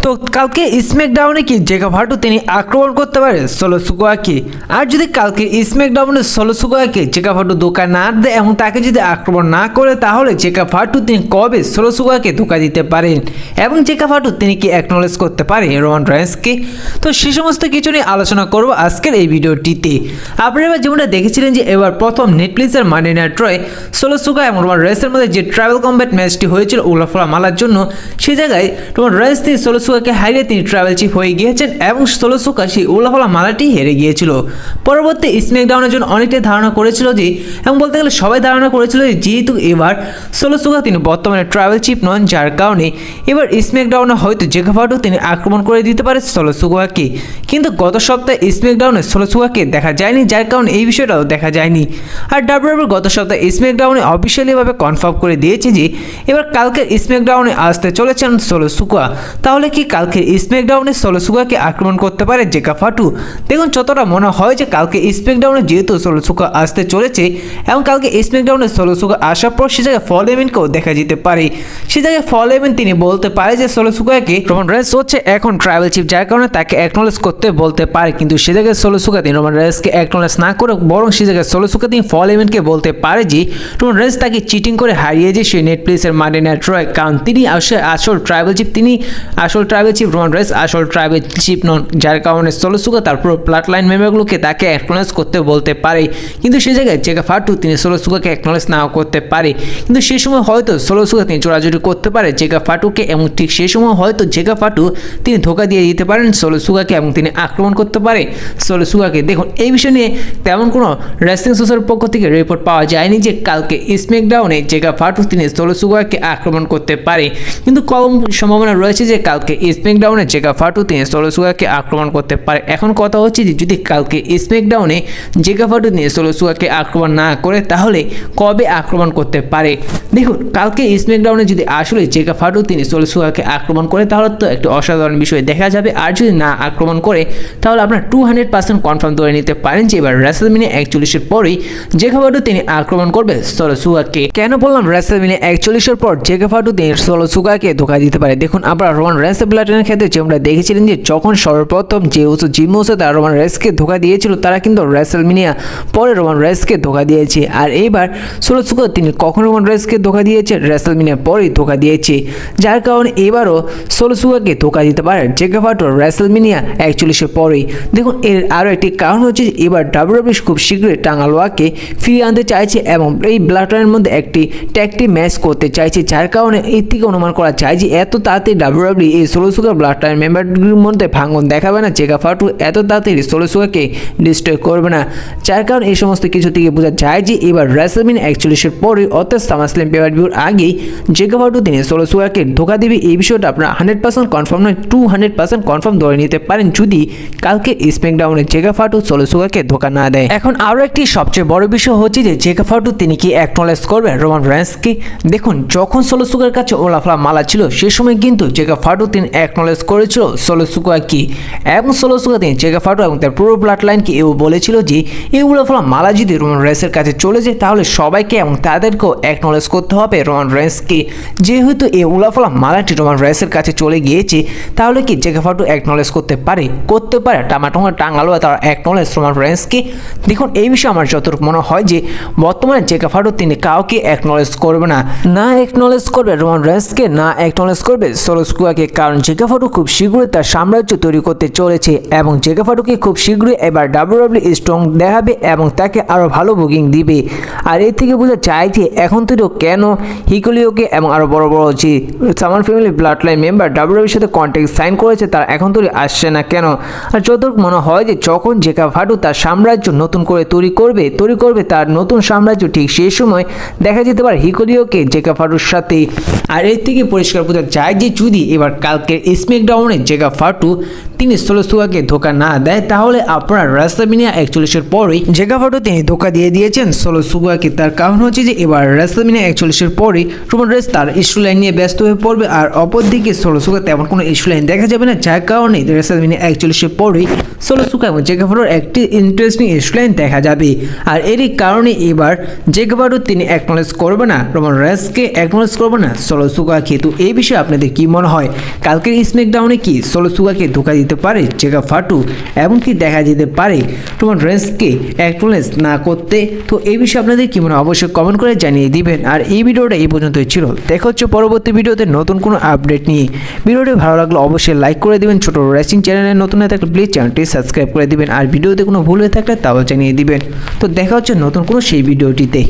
তো কালকে স্ম্যাকডাউনে কি জেকা ভার্টু তিনি আক্রমণ করতে পারে সোলো সিকোয়াকে? আর যদি কালকে স্ম্যাকডাউনে সোলো সিকোয়াকে জেকা ভার্টু ধোকা না দেয় এবং তাকে যদি আক্রমণ না করে, তাহলে জেকা ভার্টু তিনি কবে সোলো সিকোয়াকে ধোকা দিতে পারেন এবং জেকা ভার্টু তিনি কি অ্যাকনলেজ করতে পারে রোমান রেন্সকে? তো সে সমস্ত কিছু নিয়ে আলোচনা করব আজকের এই ভিডিওটিতে। আপনারা এবার যেমনটা দেখেছিলেন যে এবার প্রথম নেটফ্লিক্সের মানডে নাইট রয়ে সোলো সিকোয়া এবং রোমান রেন্সের মধ্যে যে ট্রাইবাল কম্ব্যাট ম্যাচটি হয়েছিল উলাফলা মালার জন্য, সেই জায়গায় রোমান রেন্স তিনি সোলো সিকোয়াকে হারিয়ে তিনি ট্রাইবাল চিফ হয়ে গিয়েছেন এবং সোলো সিকোয়া সেই উলাফলা মালাটি হেরে গিয়েছিল। পরবর্তী স্ম্যাকডাউনের জন্য অনেকটাই ধারণা করেছিল যে, এবং বলতে গেলে সবাই ধারণা করেছিল যে যেহেতু এবার সোলো সিকোয়া তিনি বর্তমানে ট্রাইবাল চিফ নন, যার কারণে এবার স্ম্যাকডাউনে হয়তো জেকা ভার্টু তিনি আক্রমণ করে দিতে পারে সোলো সিকোয়াকে। কিন্তু গত সপ্তাহে স্ম্যাকডাউনে সোলো সিকোয়াকে দেখা যায়নি, যার কারণে এই বিষয়টাও দেখা যায়নি। আর ডাব্লিউডাব্লিউ গত সপ্তাহে স্ম্যাকডাউনে অফিসিয়ালিভাবে কনফার্ম করে দিয়েছে যে এবার কালকের স্ম্যাকডাউনে আসতে চলেছেন সোলো সিকোয়া। তাহলে কি কালকে স্ম্যাকডাউনে সোলো সিকোয়াকে আক্রমণ করতে পারে জেকা ভার্টু? দেখুন, যতটা মনে হয় যে কালকে স্ম্যাকডাউনে যেহেতু সোলো সিকোয়া আসতে চলেছে এবং কালকে স্ম্যাকডাউনে সোলো সিকোয়া আসার পর সে জায়গায় ফল এভেন্টকেও দেখা যেতে পারে। সে জায়গায় ফল এভেন্ট তিনি বলতে পারে যে সোলো সিকোয়াকে রোমান রেন্স হচ্ছে এখন ট্রাইবাল চিফ, যার কারণে তাকে অ্যাকনলেজ করতে বলতে পারে। কিন্তু সে জায়গায় সোলো সিকোয়া তিনি রোমান রেন্সকে অ্যাকনলেজ না করে বরং সে জায়গায় সোলো সিকোয়া তিনি ফল এভেন্টকে বলতে পারে যে রোমান রেন্স তাকে চিটিং করে হারিয়ে যে সে নেটফ্লিক্সের মানডে নাইট রয়, কারণ তিনি আসল ট্রাইবাল চিফ, তিনি আসল ট্রাইবাল চিফ, রোমান রেন্স আসল ট্রাইবাল চিফ নন, যার কারণে সোলো সিকোয়া তার পুরো প্লাট লাইন মেম্বারগুলোকে তাকে অ্যাকনলেজ করতে বলতে পারে। কিন্তু সে জায়গায় জেকা ভার্টু তিনি সোলো সিকোয়াকে অ্যাকনলেজ নাও করতে পারে। কিন্তু সেই সময় হয়তো সোলো সিকোয়া তিনি জোরাজুরি করতে পারে জেকা ভার্টুকে এবং ঠিক সেই সময় হয়তো জেকা ভার্টু তিনি ধোকা দিয়ে দিতে পারেন সোলো সিকোয়াকে এবং তিনি আক্রমণ করতে পারে সোলো সিকোয়াকে। দেখুন, এই বিষয় নিয়ে তেমন কোনো রেসলিং সোসাইটির পক্ষ থেকে রিপোর্ট পাওয়া যায়নি যে কালকে স্ম্যাকডাউনে জেকা ভার্টু তিনি সোলো সিকোয়াকে আক্রমণ করতে পারে। কিন্তু কম সম্ভাবনা রয়েছে যে কালকে স্ম্যাকডাউনে জেকা ভার্টু তিনি সোলো সিকোয়াকে আক্রমণ করতে পারে। এখন কথা হচ্ছে যে যদি কালকে স্ম্যাকডাউনে জেকা ভার্টু তিনি সোলো সিকোয়াকে আক্রমণ না করে, তাহলে কবে আক্রমণ করতে পারে? দেখুন, কালকে স্ম্যাকডাউনে যদি আসলে জেকা ভার্টু তিনি সোলো সিকোয়াকে আক্রমণ করে, তাহলে তো একটা অসাধারণ বিষয় দেখা যাবে। আর যদি না আক্রমণ করে, তাহলে আপনার 200% কনফার্ম ধরে নিতে পারেন যে এবার রেসলম্যানিয়া 41-এর পরেই জেকা ভার্টু তিনি আক্রমণ করবে সোলো সিকোয়াকে। কেন বললাম রেসলম্যানিয়া 41-এর পর জেকা ভার্টু তিনি সোলো সিকোয়াকে ধোকা দিতে পারে? দেখুন, আপনারা রোমান রেন্সের ব্লাডলাইনের ক্ষেত্রে যেমনটা দেখেছিলেন যে যখন সর্বপ্রথম যে জিম উসো তারা রোমান রেন্সকে ধোকা দিয়েছিল, তারা কিন্তু রেসলম্যানিয়া পরে রোমান রেন্সকে ধোকা দিয়েছে। আর এইবার সোলো সিকোয়া তিনি কখন রোমান রেন্সকে ধোকা দিয়েছে? রেসলম্যানিয়া পরেই ধোকা দিয়েছে, যার কারণে এবারও সোলো সিকোয়াকে ধোকা দিতে পারে জেকা ভার্টু রেসলম্যানিয়া 41-এর পরেই। দেখুন, এর আরও একটি কারণ হচ্ছে যে এবার ডাব্লিউডাব্লিউ খুব শীঘ্রই টাঙ্গালোয়াকে ফিরিয়ে আনতে চাইছে এবং এই ব্লাডলাইনের মধ্যে একটি ট্যাগ টিম ম্যাচ করতে চাইছে, যার কারণে এর থেকে অনুমান করা যায় যে এত তাড়াতাড়ি ডাব্লিউডাব্লিউ এই সোলো সিকোয়া ব্লাডলাইন মেম্বারগুলির মধ্যে ভাঙন দেখাবে না, জেকা ভার্টু এত তাড়াতাড়ি সোলো সিকোয়াকে ডিস্ট্রয় করবে না। যার কারণে এই সমস্ত কিছু থেকে বোঝা যায় যে এবার রেসলম্যানিয়া 41-এর পরে অর্থাৎ সামারস্ল্যাম পে-পার-ভিউর আগেই জেকা ভার্টু তিনি সোলো সিকোয়াকে ধোকা দেবে। এই বিষয়টা আপনারা 100% কনফার্ম নয়, 200% কনফার্ম ধরে নিতে পারেন যদি কালকে স্ম্যাকডাউনে জেকা ভার্টু সোলো সিকোয়াকে ধোকা না দেয়। এখন আরও একটি সবচেয়ে বড় বিষয় হচ্ছে যে জেকা ভার্টু তিনি কি অ্যাকনলেজ করবেন রোমান রেন্সকে? দেখুন, যখন সোলো সিকোয়ার কাছে উলাফলা মালা ছিল সে সময় কিন্তু জেকা ভার্টু তিনি অ্যাকনলেজ করেছিল সোলো সিকোয়াকে এবং সোলো সিকোয়া তিনি জেকা ভার্টু এবং তার পুরো ব্লাড লাইনকে এও বলেছিল যে এই উলাফলা মালা যদি রোমান রেন্সের কাছে চলে যায়, তাহলে সবাইকে এবং তাদেরকেও অ্যাকনলেজ করতে হবে রোমান রেন্সকে। যেহেতু এই উলাফলা মালাটি রোমান রেন্সের কাছে চলে গিয়েছে, তাহলে কি জেকা ভার্টু অ্যাকনলেজ করতে পারে? টামাটোমা টাঙ্গালোয়া তারা অ্যাকনলেজ রোমান রেন্সকে। দেখুন, এই বিষয়ে আমার যতটুকু মনে হয় যে বর্তমানে জেকা ভার্টু তিনি কাউকে অ্যাকনলেজ করবে না অ্যাকনলেজ করবে রোমান রেন্সকে, না অ্যাকনলেজ করবে সোলো সিকোয়াকে, কারণ জেকা ভার্টু খুব শীঘ্রই তার সাম্রাজ্য তৈরি করতে চলেছে এবং জেকা ভার্টুকে খুব শীঘ্রই এবার ডাব্লিউডাব্লিউ স্ট্রং দেখাবে এবং তাকে আরও ভালো বুকিং দিবে। আর এর থেকে বোঝা যায় যে এখন তো কেন হিকুলিওকে এবং আরও বড় বড় যে সামার ফ্যামিলি ব্লাড লাইন মেম্বার ডাব্লিউডাব্লিউর সাথে কন্ট্যাক্ট সাইন করেছে তারা এখন তো আসছে না কেন? আর যতটুকু মনে হয় যে যখন জেকা ভার্টু তার সাম্রাজ্য নতুন করে তৈরি করবে তার নতুন সাম্রাজ্য, ঠিক সেই সময় দেখা যেতে পারে হিকুলিওকে জেকা ভার্টুর সাথে। আর এর থেকে পরিষ্কার বোঝা যায় যে যদি এবার কালকের স্ম্যাকডাউনে জেকা ভার্টু তিনি সোলো সুগাকে ধোকা না দেয় তাহলে আপনার রাসেলমেনিয়া 41-এর পরেই জেকা ফাটু তিনি ধোকা দিয়ে দিয়েছেন সোলো সুগাকে। তার কারণ হচ্ছে যে এবার রাসেলমেনিয়া 41-এর পরেই রোমান রেইন্স তার ইস্যু লাইন নিয়ে ব্যস্ত হয়ে পড়বে, আর অপরদিকে সোলো সুগা তেমন কোনো ইস্যু লাইন দেখা যাবে না, যার কারণে রাসেলমেনিয়া 41-এর পরেই সোলো সুগা এবং জেকা ফাটুর একটি ইন্টারেস্টিং ইস্যু লাইন দেখা যাবে। আর এরই কারণে এবার জেকা ফাটু তিনি অ্যাকনোলেজ করবে না রোমান রেইন্সকে, অ্যাকনোলেজ করবে না সোলো সুগাকে। তো এই বিষয়ে আপনাদের কি মনে হয়, কালকের স্ম্যাকডাউনে কি সোলো সুগাকে ধোকা দিতে পারে জেকা ফাটু, এমনকি দেখা যেতে পারে রোমান রেইন্সকে অ্যাকনোলেজ না করতে? তো এই বিষয়ে আপনাদের কি মনে হয় অবশ্যই কমেন্ট করে জানিয়ে দিবেন। আর এই ভিডিওটা এই পর্যন্তই ছিল, দেখা হচ্ছে পরবর্তী ভিডিওতে নতুন কোনো আপডেট নিয়ে। ভিডিওটি ভালো লাগলে অবশ্যই লাইক করে দিবেন, ছোট রেসিং চ্যানেলে নতুন হয়ে থাকলে প্লিজ চ্যানেলটি সাবস্ক্রাইব করে দিবেন, আর ভিডিওতে কোনো ভুল হয়ে থাকলে তাও জানিয়ে দিবেন। তো দেখা হচ্ছে নতুন কোনো সেই ভিডিওটিতে।